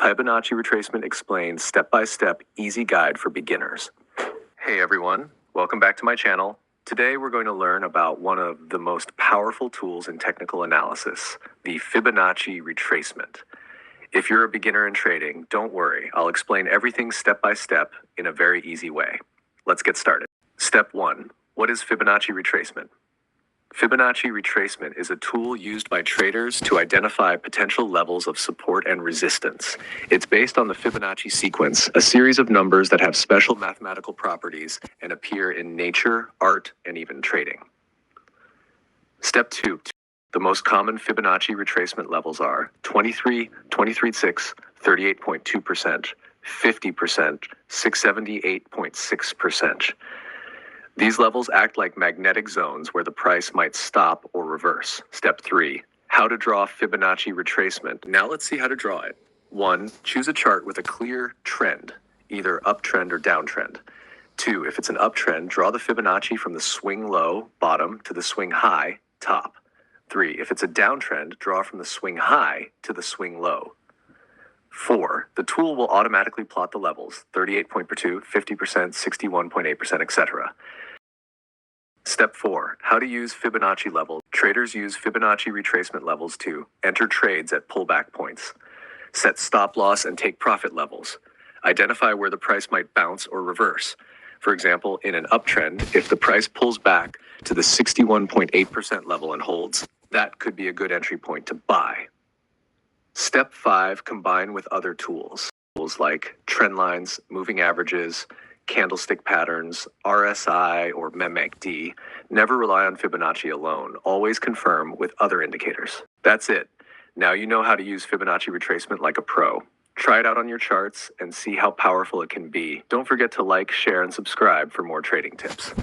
Fibonacci Retracement Explained step-by-step easy guide for beginners. Hey everyone, welcome back to my channel. Today we're going to learn about one of the most powerful tools in technical analysis, the Fibonacci Retracement. If you're a beginner in trading, don't worry, I'll explain everything step-by-step in a very easy way. Let's get started. Step 1. What is Fibonacci Retracement? Fibonacci retracement is a tool used by traders to identify potential levels of support and resistance. It's based on the Fibonacci sequence, a series of numbers that have special mathematical properties and appear in nature, art, and even trading. Step 2. The most common Fibonacci retracement levels are 23, 23.6, 38.2%, 50%, 678.6%. These levels act like magnetic zones where the price might stop or reverse. Step 3. How to draw Fibonacci retracement. Now let's see how to draw it. 1. Choose a chart with a clear trend, either uptrend or downtrend. 2. If it's an uptrend, draw the Fibonacci from the swing low, bottom, to the swing high, top. 3. If it's a downtrend, draw from the swing high to the swing low. 4. The tool will automatically plot the levels, 38.2%, 50%, 61.8%, etc. Step 4. How to use Fibonacci levels. Traders use Fibonacci retracement levels to enter trades at pullback points, set stop loss and take profit levels, identify where the price might bounce or reverse. For example, in an uptrend, if the price pulls back to the 61.8% level and holds, that could be a good entry point to buy. Step 5. Combine with other tools. Tools like trend lines, moving averages, candlestick patterns, RSI, or MACD. Never rely on Fibonacci alone. Always confirm with other indicators. That's it. Now you know how to use Fibonacci retracement like a pro. Try it out on your charts and see how powerful it can be. Don't forget to like, share, and subscribe for more trading tips.